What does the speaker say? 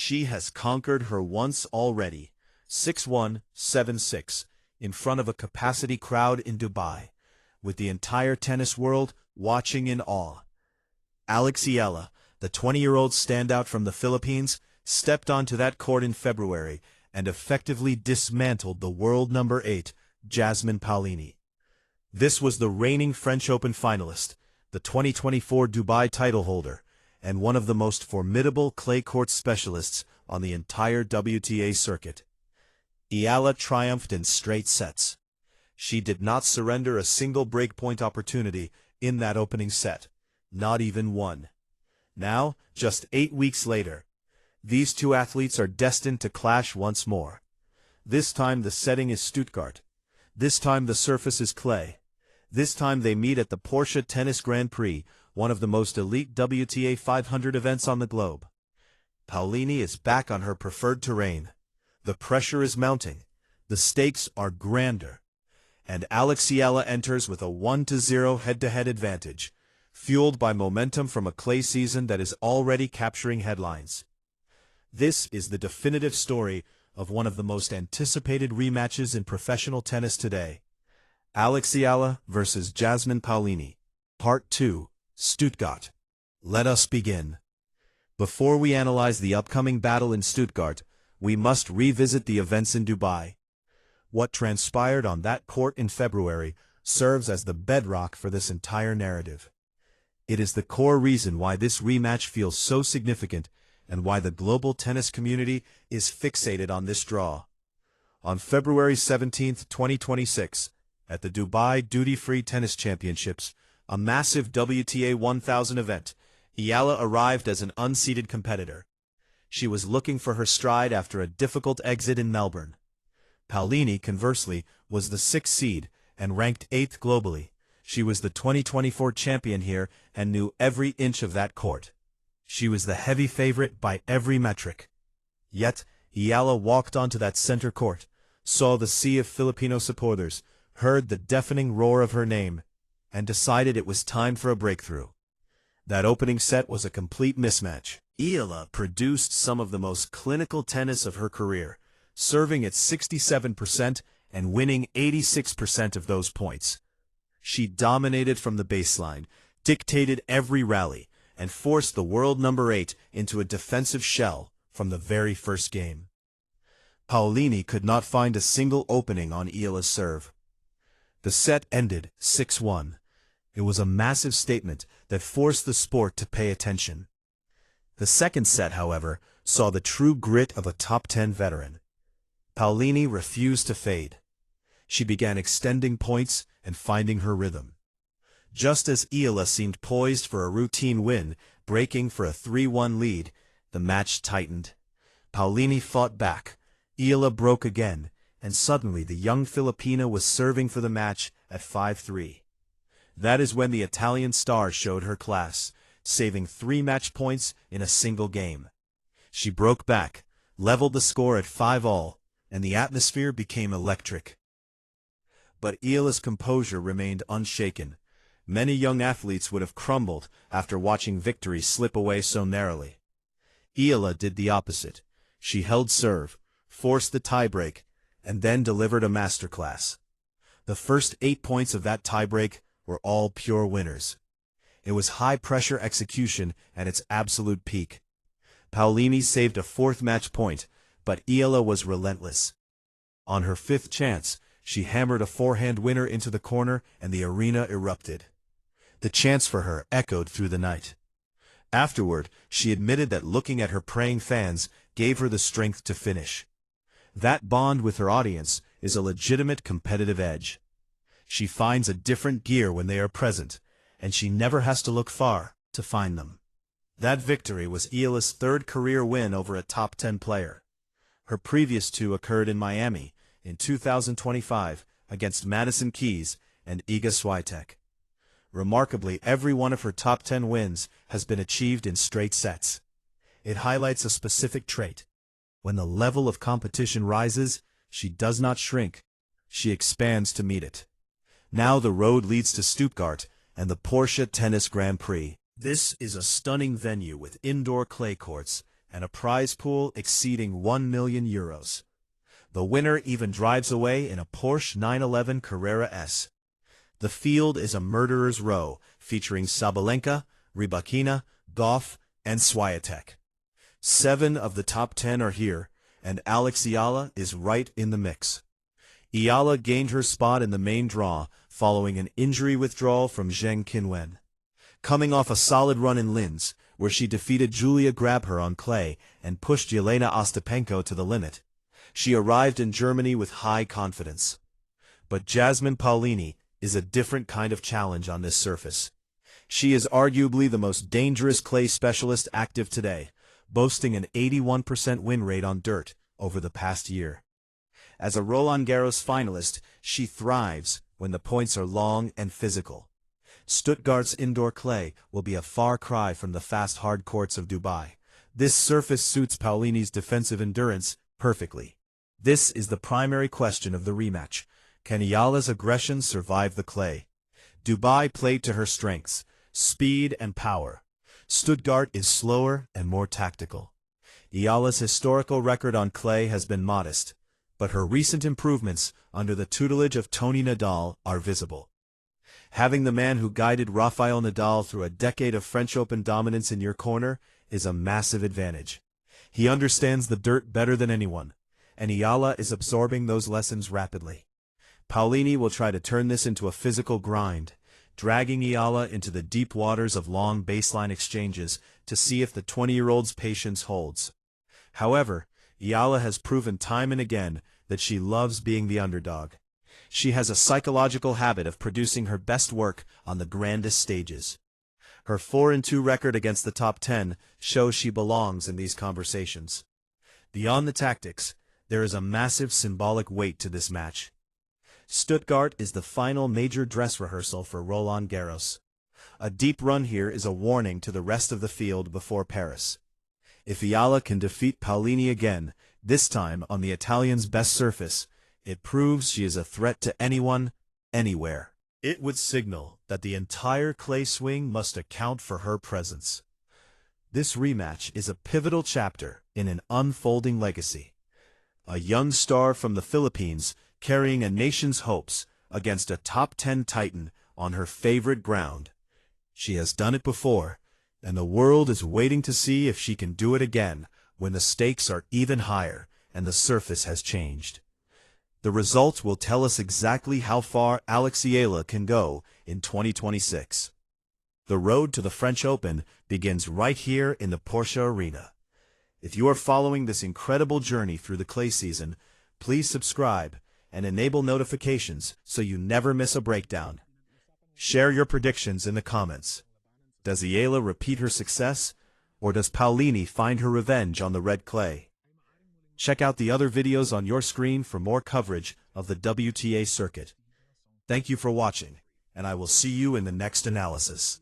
she has conquered her once already, 6-1, 7-6, in front of a capacity crowd in Dubai, with the entire tennis world watching in awe. Eala, the 20-year-old standout from the Philippines, stepped onto that court in February and effectively dismantled the world number 8, Jasmine Paolini. This was the reigning French Open finalist, the 2024 Dubai title holder, and one of the most formidable clay court specialists on the entire WTA circuit. Eala triumphed in straight sets. She did not surrender a single breakpoint opportunity in that opening set, not even one. Now, just 8 weeks later, these two athletes are destined to clash once more. This time the setting is Stuttgart. This time the surface is clay. This time they meet at the Porsche Tennis Grand Prix, one of the most elite WTA 500 events on the globe. Paolini is back on her preferred terrain. The pressure is mounting. The stakes are grander. And Eala enters with a 1-0 head-to-head advantage, fueled by momentum from a clay season that is already capturing headlines. This is the definitive story of one of the most anticipated rematches in professional tennis today. Eala versus Jasmine Paolini. Part 2, Stuttgart. Let us begin. Before we analyze the upcoming battle in Stuttgart, we must revisit the events in Dubai. What transpired on that court in February serves as the bedrock for this entire narrative. It is the core reason why this rematch feels so significant and why the global tennis community is fixated on this draw. On February 17, 2026, at the Dubai Duty-Free Tennis Championships, a massive WTA 1000 event, Eala arrived as an unseeded competitor. She was looking for her stride after a difficult exit in Melbourne. Paolini, conversely, was the 6th seed and ranked 8th globally. She was the 2024 champion here and knew every inch of that court. She was the heavy favorite by every metric. Yet, Eala walked onto that center court, saw the sea of Filipino supporters, heard the deafening roar of her name, and decided it was time for a breakthrough. That opening set was a complete mismatch. Eala produced some of the most clinical tennis of her career, serving at 67% and winning 86% of those points. She dominated from the baseline, dictated every rally, and forced the world number 8 into a defensive shell from the very first game. Paolini could not find a single opening on Eala's serve. The set ended 6-1. It was a massive statement that forced the sport to pay attention. The second set, however, saw the true grit of a top 10 veteran. Paolini refused to fade. She began extending points and finding her rhythm. Just as Eala seemed poised for a routine win, breaking for a 3-1 lead, the match tightened. Paolini fought back. Eala broke again, and suddenly the young Filipina was serving for the match at 5-3. That is when the Italian star showed her class, saving 3 match points in a single game. She broke back, leveled the score at 5-all, and the atmosphere became electric. But Eala's composure remained unshaken. Many young athletes would have crumbled after watching victory slip away so narrowly. Eala did the opposite. She held serve, forced the tiebreak, and then delivered a masterclass. The first 8 points of that tiebreak were all pure winners. It was high-pressure execution at its absolute peak. Paolini saved a 4th match point, but Eala was relentless. On her 5th chance, she hammered a forehand winner into the corner and the arena erupted. The chants for her echoed through the night. Afterward, she admitted that looking at her praying fans gave her the strength to finish. That bond with her audience is a legitimate competitive edge. She finds a different gear when they are present, and she never has to look far to find them. That victory was Eala's 3rd career win over a top 10 player. Her previous 2 occurred in Miami in 2025 against Madison Keys and Iga Swiatek. Remarkably, every one of her top 10 wins has been achieved in straight sets. It highlights a specific trait. When the level of competition rises, she does not shrink. She expands to meet it. Now the road leads to Stuttgart and the Porsche Tennis Grand Prix. This is a stunning venue with indoor clay courts, and a prize pool exceeding €1 million. The winner even drives away in a Porsche 911 Carrera S. The field is a murderer's row, featuring Sabalenka, Rybakina, Goff, and Swiatek. 7 of the top 10 are here, and Eala is right in the mix. Eala gained her spot in the main draw following an injury withdrawal from Zheng Qinwen. Coming off a solid run in Linz, where she defeated Julia Grabher on clay and pushed Yelena Ostapenko to the limit, she arrived in Germany with high confidence. But Jasmine Paolini is a different kind of challenge on this surface. She is arguably the most dangerous clay specialist active today, boasting an 81% win rate on dirt over the past year. As a Roland Garros finalist, she thrives when the points are long and physical. Stuttgart's indoor clay will be a far cry from the fast hard courts of Dubai. This surface suits Paolini's defensive endurance perfectly. This is the primary question of the rematch. Can Eala's aggression survive the clay? Dubai played to her strengths, speed and power. Stuttgart is slower and more tactical. Eala's historical record on clay has been modest, but her recent improvements under the tutelage of Tony Nadal are visible. Having the man who guided Rafael Nadal through a decade of French Open dominance in your corner is a massive advantage. He understands the dirt better than anyone, and Eala is absorbing those lessons rapidly. Paolini will try to turn this into a physical grind, dragging Eala into the deep waters of long baseline exchanges to see if the 20-year-old's patience holds. However, Eala has proven time and again that she loves being the underdog. She has a psychological habit of producing her best work on the grandest stages. Her 4-2 record against the top 10 shows she belongs in these conversations. Beyond the tactics, there is a massive symbolic weight to this match. Stuttgart is the final major dress rehearsal for Roland Garros. A deep run here is a warning to the rest of the field before Paris. If Eala can defeat Paolini again, this time on the Italian's best surface, it proves she is a threat to anyone, anywhere. It would signal that the entire clay swing must account for her presence. This rematch is a pivotal chapter in an unfolding legacy. A young star from the Philippines carrying a nation's hopes against a top 10 titan on her favorite ground. She has done it before, and the world is waiting to see if she can do it again when the stakes are even higher and the surface has changed. The result will tell us exactly how far Eala can go in 2026. The road to the French Open begins right here in the Porsche Arena. If you are following this incredible journey through the clay season, please subscribe and enable notifications so you never miss a breakdown. Share your predictions in the comments. Does Eala repeat her success, or does Paolini find her revenge on the red clay? Check out the other videos on your screen for more coverage of the WTA circuit. Thank you for watching, and I will see you in the next analysis.